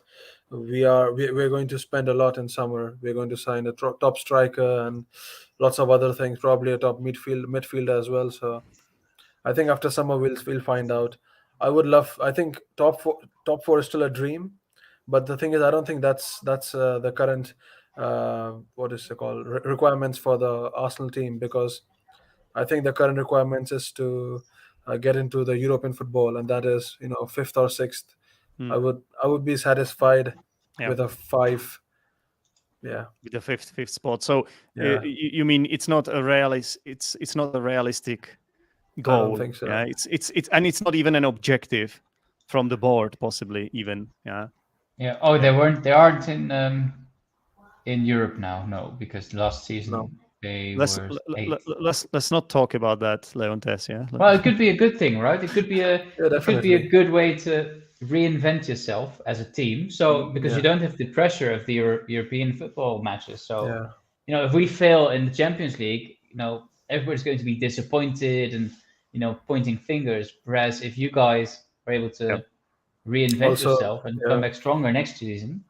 Speaker 2: we're going to spend a lot in summer. We're going to sign a top striker and lots of other things, probably a top midfielder as well. So I think after summer we'll find out. I think top four is still a dream, but the thing is, I don't think that's the current what is it called requirements for the Arsenal team, because I think the current requirements is to get into the European football, and that is fifth or sixth. I would be satisfied
Speaker 1: Yeah.
Speaker 2: with a five. Yeah,
Speaker 1: with the fifth spot. So
Speaker 2: Yeah.
Speaker 1: you mean it's not a it's not a realistic goal?
Speaker 2: I don't think so.
Speaker 1: Yeah, it's and it's not even an objective from the board, possibly even. Yeah.
Speaker 3: Yeah. Oh, they aren't in Europe now. No, because last season
Speaker 2: No.
Speaker 3: they
Speaker 1: Let's
Speaker 3: were eighth.
Speaker 1: let's not talk about that, Leontes. Yeah.
Speaker 3: Well, it could be a good thing, right? It could be
Speaker 2: Yeah,
Speaker 3: it could be a
Speaker 2: definitely.
Speaker 3: good way to reinvent yourself as a team. So because you
Speaker 2: Yeah.
Speaker 3: don't have the pressure of the European football matches. So
Speaker 2: Yeah.
Speaker 3: if we fail in the Champions League, everybody's going to be disappointed and pointing fingers. Whereas if you guys are able to
Speaker 1: Yep.
Speaker 3: reinvent
Speaker 2: Also,
Speaker 3: yourself and come back stronger next season.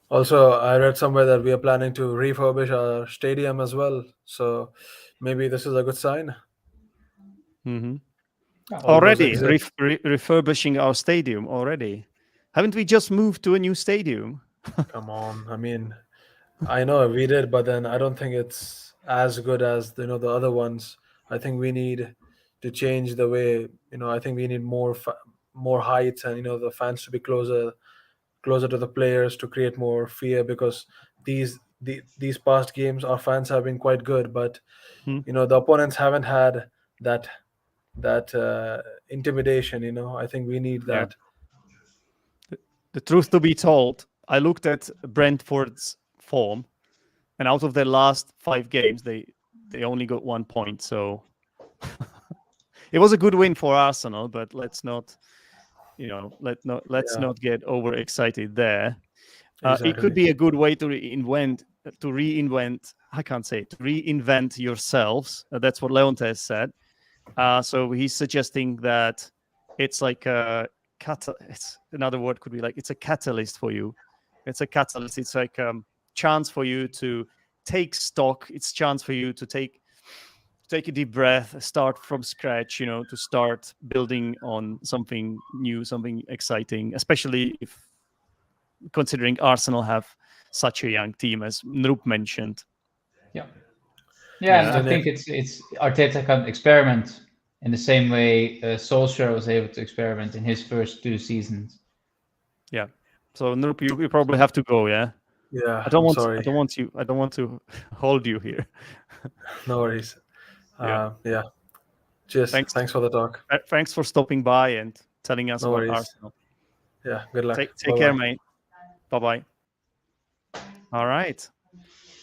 Speaker 2: Also, I read somewhere that we are planning to refurbish our stadium as well. So maybe this is a good sign.
Speaker 1: Mm-hmm.
Speaker 3: Yeah.
Speaker 1: Already
Speaker 2: exist.
Speaker 1: refurbishing our stadium already. Haven't we just moved to a new stadium?
Speaker 2: Come on. I mean, I know we did, but then I don't think it's as good as the other ones. I think we need to change the way. I think we need more heights, and the fans to be closer to the players to create more fear, because these past games our fans have been quite good, but the opponents haven't had that intimidation. I think we need
Speaker 1: Yeah.
Speaker 2: that.
Speaker 1: The truth to be told, I looked at Brentford's form, and out of their last 5 games, they only got 1 point. So it was a good win for Arsenal, but let's not not get overexcited there.
Speaker 2: Exactly.
Speaker 1: It could be a good way to reinvent. I can't say it, to reinvent yourselves. That's what Leontes said. So he's suggesting that it's like it's another word could be like it's a catalyst for you. It's a catalyst. It's like chance for you to take stock. It's chance for you to take a deep breath, start from scratch, to start building on something new, something exciting, especially if considering Arsenal have such a young team, as Noop mentioned.
Speaker 3: Yeah,
Speaker 1: Yeah.
Speaker 3: and I think it's Arteta can experiment in the same way Solskjaer was able to experiment in his first 2 seasons.
Speaker 1: Yeah. So Noop, you probably have to go. Yeah.
Speaker 2: Yeah,
Speaker 1: I don't
Speaker 2: I'm
Speaker 1: want.
Speaker 2: sorry.
Speaker 1: I don't want to hold you here.
Speaker 2: No worries.
Speaker 1: Yeah.
Speaker 2: Yeah. Cheers.
Speaker 1: Thanks.
Speaker 2: Thanks for the talk.
Speaker 1: Thanks for stopping by and telling us
Speaker 2: No
Speaker 1: about
Speaker 2: worries.
Speaker 1: Arsenal.
Speaker 2: Yeah. Good luck.
Speaker 1: Take care, mate. Bye bye. All right.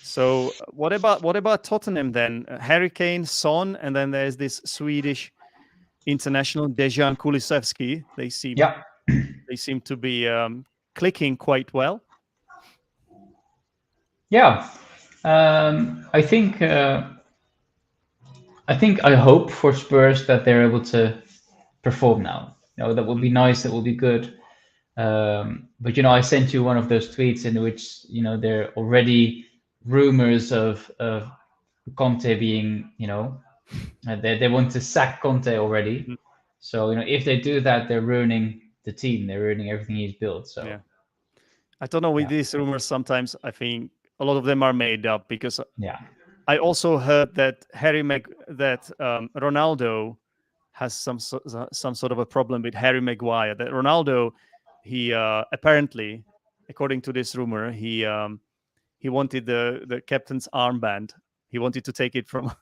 Speaker 1: So what about Tottenham then? Harry Kane, Son, and then there's this Swedish international Dejan Kulusevski. They seem to be clicking quite well.
Speaker 3: Yeah, I hope for Spurs that they're able to perform now. That would be nice. That would be good. But I sent you one of those tweets in which there are already rumors of Conte being they want to sack Conte already.
Speaker 1: Mhm.
Speaker 3: So if they do that, they're ruining the team. They're ruining everything he's built. So
Speaker 1: Yeah. I don't know with these rumors. Sometimes I think a lot of them are made up, because
Speaker 3: yeah.
Speaker 1: I also heard that Ronaldo has some sort of a problem with Harry Maguire. That Ronaldo, he apparently, according to this rumor, he wanted the captain's armband. He wanted to take it from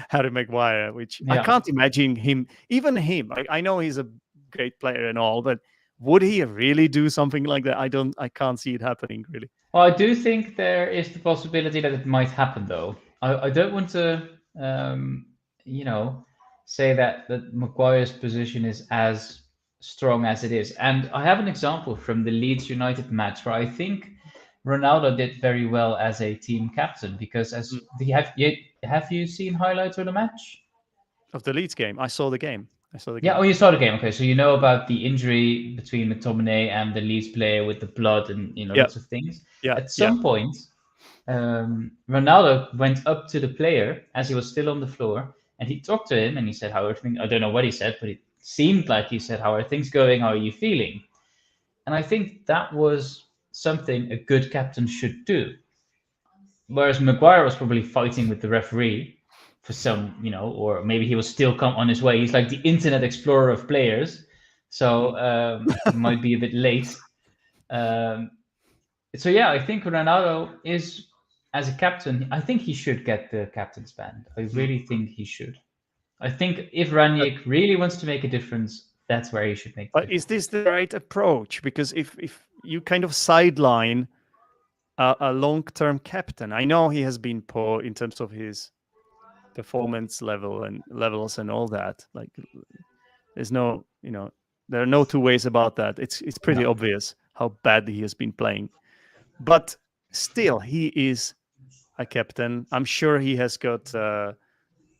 Speaker 1: Harry Maguire, which I
Speaker 3: Yeah.
Speaker 1: can't imagine him. Even him, I know he's a great player and all, but would he really do something like that? I can't see it happening, really.
Speaker 3: Well, I do think there is the possibility that it might happen, though. I don't want to, say that Maguire's position is as strong as it is. And I have an example from the Leeds United match where I think Ronaldo did very well as a team captain, because have you seen highlights of the match?
Speaker 1: Of the Leeds game, I saw the game.
Speaker 3: Yeah, you saw the game. Okay, so you know about the injury between McTominay and the Leeds player with the blood and lots of things.
Speaker 1: Yeah.
Speaker 3: At some point, Ronaldo went up to the player as he was still on the floor, and he talked to him, and he said, "How are things?" I don't know what he said, but it seemed like he said, "How are things going? How are you feeling?" And I think that was something a good captain should do. Whereas Maguire was probably fighting with the referee for some, or maybe he was still on his way. He's like the Internet Explorer of players, so he might be a bit late. So yeah, I think Ronaldo is, as a captain, I think he should get the captain's band. I really think he should. I think if Ranić really wants to make a difference, that's where he should make.
Speaker 1: But is this the right approach? Because if you kind of sideline a long-term captain, I know he has been poor in terms of his performance levels and all that. Like, there's no, there are no two ways about that. It's pretty obvious how bad he has been playing. But still, he is a captain. I'm sure he has got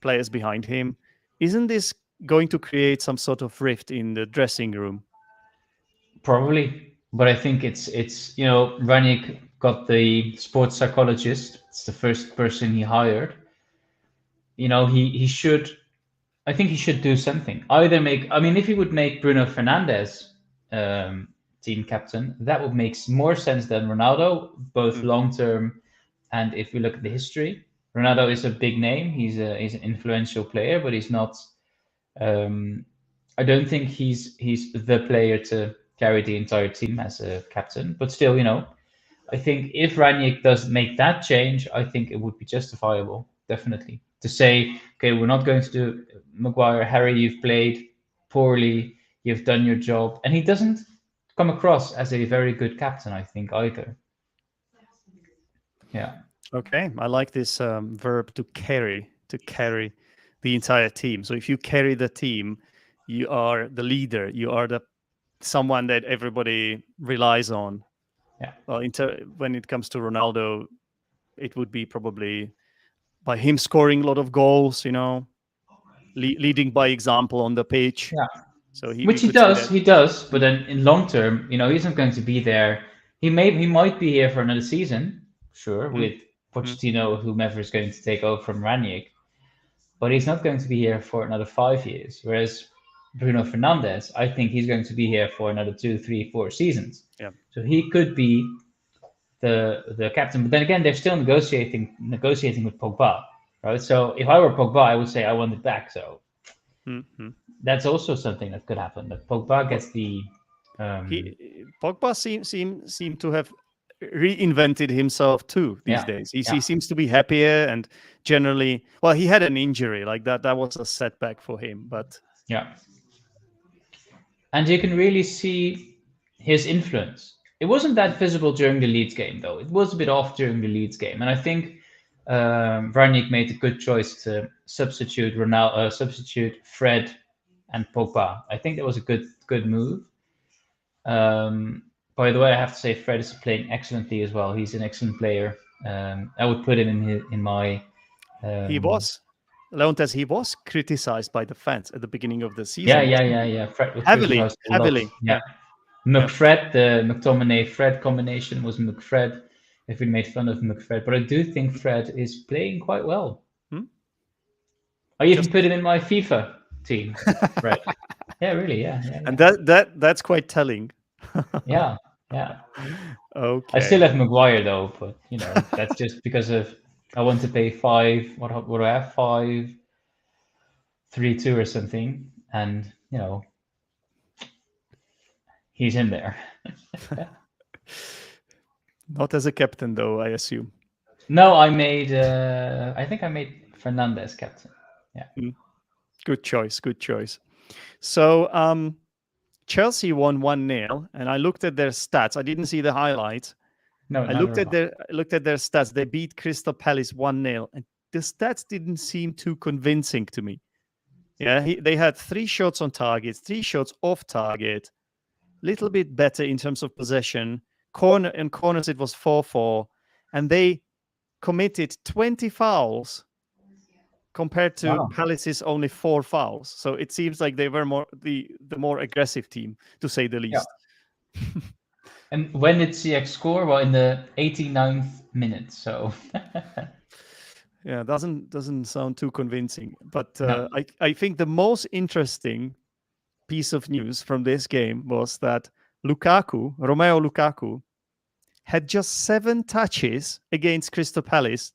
Speaker 1: players behind him. Isn't this going to create some sort of rift in the dressing room?
Speaker 3: Probably, but I think it's Ranić got the sports psychologist. It's the first person he hired. He should. I think he should do something. Either if he would make Bruno Fernandes team captain, that would make more sense than Ronaldo, both long term and if we look at the history. Ronaldo is a big name. He's an influential player, but he's not. I don't think he's the player to carry the entire team as a captain. But still, I think if Ranić does make that change, I think it would be justifiable, definitely, to say, okay, we're not going to do Maguire, Harry, you've played poorly, you've done your job. And he doesn't come across as a very good captain, I think, either. Yeah.
Speaker 1: Okay, I like this verb to carry the entire team. So if you carry the team, you are the leader. You are someone that everybody relies on.
Speaker 3: Yeah.
Speaker 1: Well, when it comes to Ronaldo, it would be probably by him scoring a lot of goals. Leading by example on the pitch.
Speaker 3: Yeah.
Speaker 1: So
Speaker 3: which he does. But then in long term, he's not going to be there. He might be here for another season, sure, with Pochettino, whomever is going to take over from Ranić. But he's not going to be here for another 5 years. Whereas Bruno Fernandes, I think he's going to be here for another 2, 3, 4 seasons.
Speaker 1: Yeah.
Speaker 3: So he could be the captain. But then again, they're still negotiating with Pogba, right? So if I were Pogba, I would say I want it back. So that's also something that could happen. That Pogba gets the.
Speaker 1: Pogba seem to have reinvented himself too these days. He seems to be happier and generally. Well, he had an injury like that. That was a setback for him, but
Speaker 3: yeah. And you can really see his influence. It wasn't that visible during the Leeds game, though. It was a bit off during the Leeds game, and I think Ranić made a good choice to substitute Fred and Pogba. I think that was a good move. By the way, I have to say Fred is playing excellently as well. He's an excellent player. I would put him in my.
Speaker 1: He was. Leontes, he was criticized by the fans at the beginning of the season.
Speaker 3: Yeah. Fred was
Speaker 1: heavily.
Speaker 3: Yeah. McFred, the McTominay-Fred combination was McFred. If we made fun of McFred, but I do think Fred is playing quite well. I even put him in my FIFA team. Fred. Yeah, really. Yeah.
Speaker 1: And that's quite telling.
Speaker 3: Yeah.
Speaker 1: Okay.
Speaker 3: I still have Maguire though, but that's just because of I want to pay 5. What do I have? 5-3-2 or something, and he's in there.
Speaker 1: Not as a captain though, I assume.
Speaker 3: No, I think I made Fernandes captain. Yeah.
Speaker 1: Good choice. So Chelsea won 1-0, and I looked at their stats. I didn't see the highlights.
Speaker 3: No,
Speaker 1: I looked at their stats. They beat Crystal Palace 1-0, and the stats didn't seem too convincing to me. Yeah, they had 3 shots on target, 3 shots off target, little bit better in terms of possession. Corners it was 4-4, and they committed 20 fouls compared to Palace's only 4 fouls. So it seems like they were the more aggressive team, to say the least.
Speaker 3: Yeah. And when did CX score? Well, in the 89th minute. So
Speaker 1: yeah, doesn't sound too convincing. But I think the most interesting piece of news from this game was that Romelu Lukaku, had just 7 touches against Crystal Palace,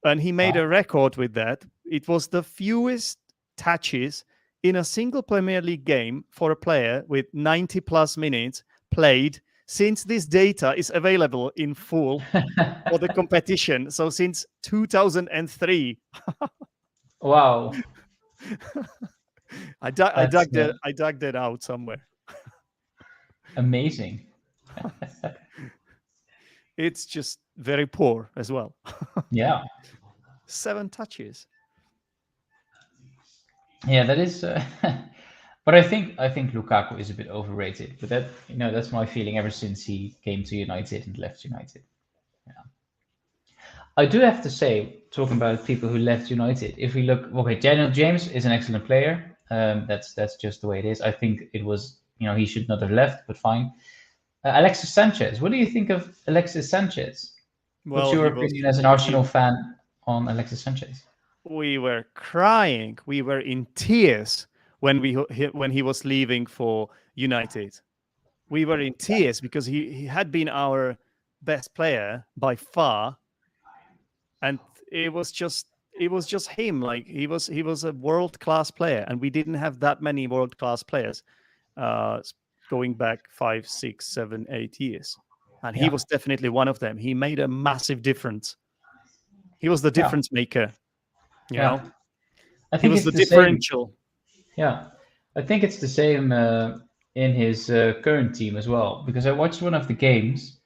Speaker 1: and he made a record with that. It was the fewest touches in a single Premier League game for a player with 90 plus minutes played since this data is available in full for the competition. So since 2003.
Speaker 3: Wow.
Speaker 1: I dug that out somewhere.
Speaker 3: Amazing.
Speaker 1: It's just very poor as well.
Speaker 3: Yeah.
Speaker 1: 7 touches.
Speaker 3: Yeah, that is. But I think Lukaku is a bit overrated. But that's my feeling ever since he came to United and left United. Yeah. I do have to say, talking about people who left United, if we look, Daniel James is an excellent player. That's just the way it is. I think it was, he should not have left, but fine. Alexis Sanchez. What do you think of Alexis Sanchez?
Speaker 1: Well,
Speaker 3: what's your opinion as an Arsenal fan on Alexis Sanchez?
Speaker 1: We were crying. We were in tears when he was leaving for United. We were in tears because he had been our best player by far, and it was just him. Like he was a world-class player, and we didn't have that many world-class players going back 5, 6, 7, 8 years, and he was definitely one of them. He made a massive difference. He was the difference maker. You know,
Speaker 3: I think
Speaker 1: he was the differential.
Speaker 3: Same. Yeah, I think it's the same in his current team as well, because I watched one of the games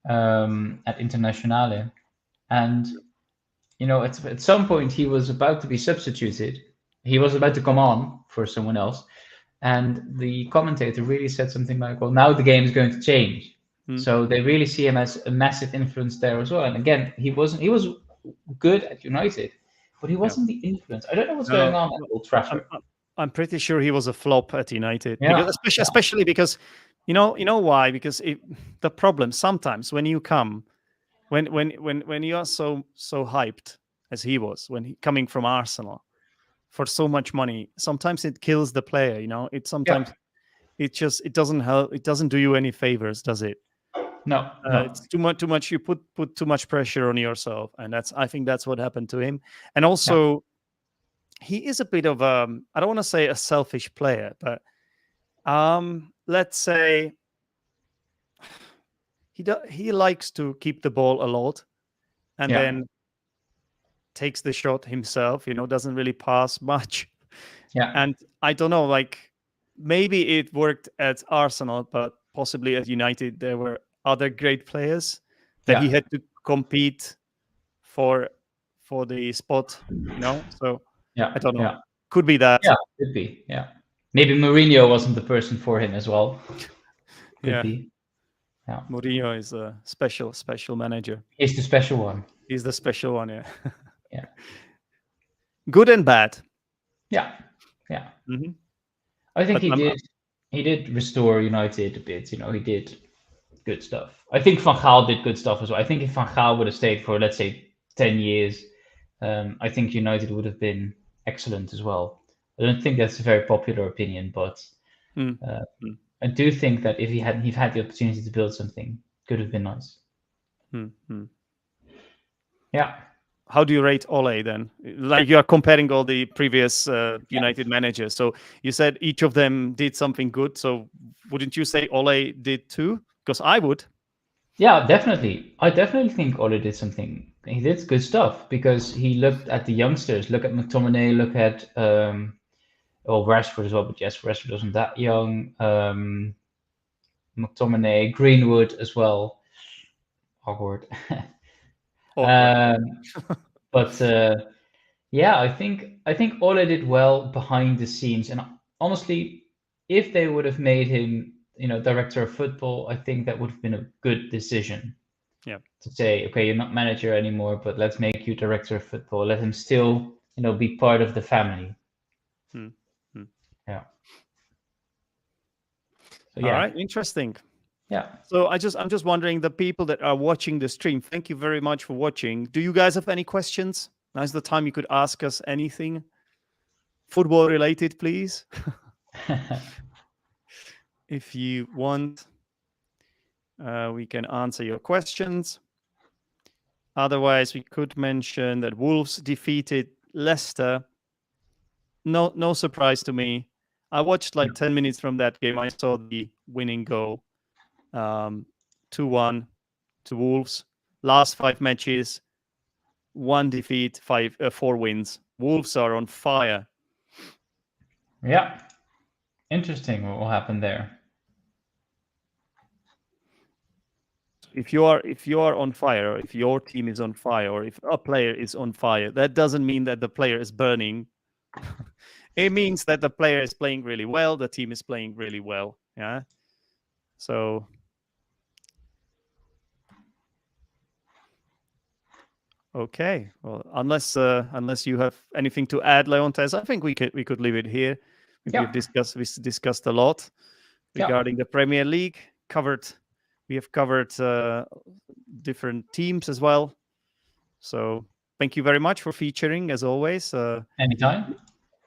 Speaker 3: at Internazionale, and at some point he was about to be substituted. He was about to come on for someone else, and the commentator really said something like, "Well, now the game is going to change." So they really see him as a massive influence there as well. And again, he was good at United, but he wasn't the influence. I don't know what's going on at Old Trafford.
Speaker 1: I'm pretty sure he was a flop at United,
Speaker 3: especially
Speaker 1: because you know why? Because the problem sometimes when you come when you are so hyped as he was when he coming from Arsenal for so much money, sometimes it kills the player. It sometimes it doesn't help. It doesn't do you any favors, does it?
Speaker 3: No.
Speaker 1: It's too much. You put too much pressure on yourself, and I think that's what happened to him. And also, he is a bit of I don't want to say a selfish player, but let's say he likes to keep the ball a lot, and then takes the shot himself. Doesn't really pass much.
Speaker 3: Yeah.
Speaker 1: And I don't know, like maybe it worked at Arsenal, but possibly at United there were other great players that he had to compete for the spot. So I don't know.
Speaker 3: Yeah.
Speaker 1: Could be that.
Speaker 3: Yeah, could be. Yeah. Maybe Mourinho wasn't the person for him as well. Could be. Yeah.
Speaker 1: Mourinho is a special manager.
Speaker 3: He's the special one.
Speaker 1: He's the special one, yeah.
Speaker 3: Yeah.
Speaker 1: Good and bad.
Speaker 3: Yeah. Yeah.
Speaker 1: Mm-hmm.
Speaker 3: I think he did restore United a bit. He did good stuff. I think Van Gaal did good stuff as well. I think if Van Gaal would have stayed for, let's say, 10 years, I think United would have been excellent as well. I don't think that's a very popular opinion, but I do think that if he had the opportunity to build something, could have been nice. Yeah.
Speaker 1: How do you rate Ole then? Like you are comparing all the previous United managers. So you said each of them did something good. So wouldn't you say Ole did too? Because I would.
Speaker 3: Yeah, definitely. I definitely think Ole did something. He did good stuff because he looked at the youngsters. Look at McTominay. Look at Rashford as well. But yes, Rashford wasn't that young. McTominay, Greenwood as well. Awkward. But yeah, I think Ole did well behind the scenes, and honestly, if they would have made him, director of football, I think that would have been a good decision.
Speaker 1: Yeah.
Speaker 3: To say, okay, you're not manager anymore, but let's make you director of football. Let him still, be part of the family. Yeah. So, yeah.
Speaker 1: All right, interesting.
Speaker 3: Yeah.
Speaker 1: So I'm just wondering, the people that are watching the stream, thank you very much for watching. Do you guys have any questions? Now's the time you could ask us anything football related, please. If you want, we can answer your questions. Otherwise, we could mention that Wolves defeated Leicester. No surprise to me. I watched like 10 minutes from that game. I saw the winning goal. 2-1 to Wolves. Last 5 matches, 1 defeat, 4 wins. Wolves are on fire.
Speaker 3: Yeah. Interesting what will happen there.
Speaker 1: If you are on fire, or if your team is on fire, or if a player is on fire, that doesn't mean that the player is burning. It means that the player is playing really well, the team is playing really well. Yeah. So okay. Well, unless you have anything to add, Leontes, I think we could leave it here. We've discussed a lot regarding the Premier League. We have covered different teams as well. So thank you very much for featuring, as always.
Speaker 3: Anytime.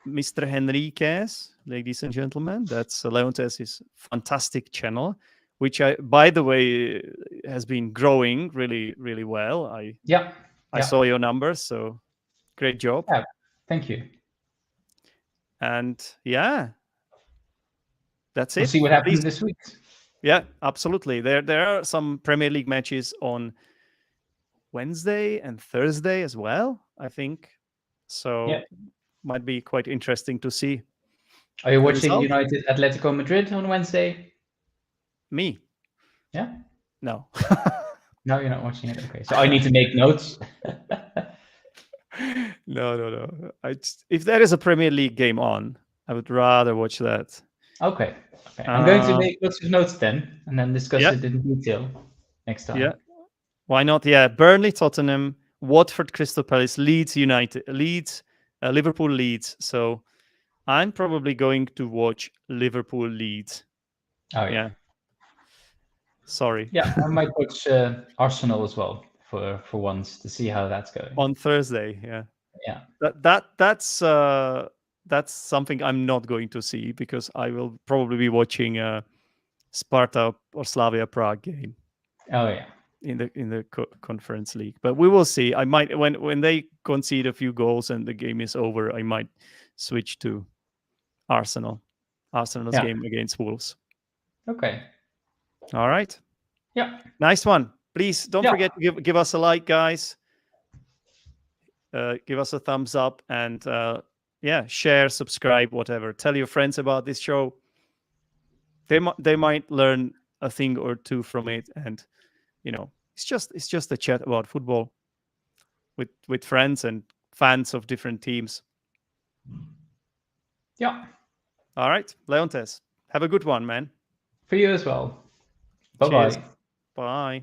Speaker 1: Mr. Henriquez, ladies and gentlemen. That's Leontes' fantastic channel, which, by the way, has been growing really, really well. I saw your numbers, so great job.
Speaker 3: Yeah, thank you.
Speaker 1: And yeah, that's it.
Speaker 3: We'll see what happens this week.
Speaker 1: Yeah, absolutely. There are some Premier League matches on Wednesday and Thursday as well, I think. So might be quite interesting to see.
Speaker 3: Are you watching United Atletico Madrid on Wednesday?
Speaker 1: Me?
Speaker 3: Yeah.
Speaker 1: No.
Speaker 3: No, you're not watching it. Okay, so I need to make notes.
Speaker 1: No. If there is a Premier League game on, I would rather watch that.
Speaker 3: Okay. I'm going to make lots of notes then, and then discuss it in detail next time.
Speaker 1: Yeah. Why not? Yeah. Burnley, Tottenham, Watford, Crystal Palace, Leeds United, Liverpool, Leeds. So I'm probably going to watch Liverpool, Leeds.
Speaker 3: Oh yeah.
Speaker 1: Sorry.
Speaker 3: Yeah, I might watch Arsenal as well. for once to see how that's going.
Speaker 1: On Thursday. Yeah.
Speaker 3: Yeah.
Speaker 1: That's something I'm not going to see because I will probably be watching Sparta or Slavia Prague game
Speaker 3: Oh yeah.
Speaker 1: in the Conference League. But we will see. I might when they concede a few goals and the game is over, I might switch to Arsenal's
Speaker 3: Yeah.
Speaker 1: game against Wolves.
Speaker 3: Okay.
Speaker 1: All right.
Speaker 3: Yeah.
Speaker 1: Nice one. Please don't
Speaker 3: Yeah.
Speaker 1: forget to give us a like, guys. Give us a thumbs up and share, subscribe, whatever. Tell your friends about this show. They might learn a thing or two from it, and it's just a chat about football with friends and fans of different teams.
Speaker 3: Yeah.
Speaker 1: All right, Leontes, have a good one, man.
Speaker 3: For you as well. Bye-bye.
Speaker 1: Cheers. Bye.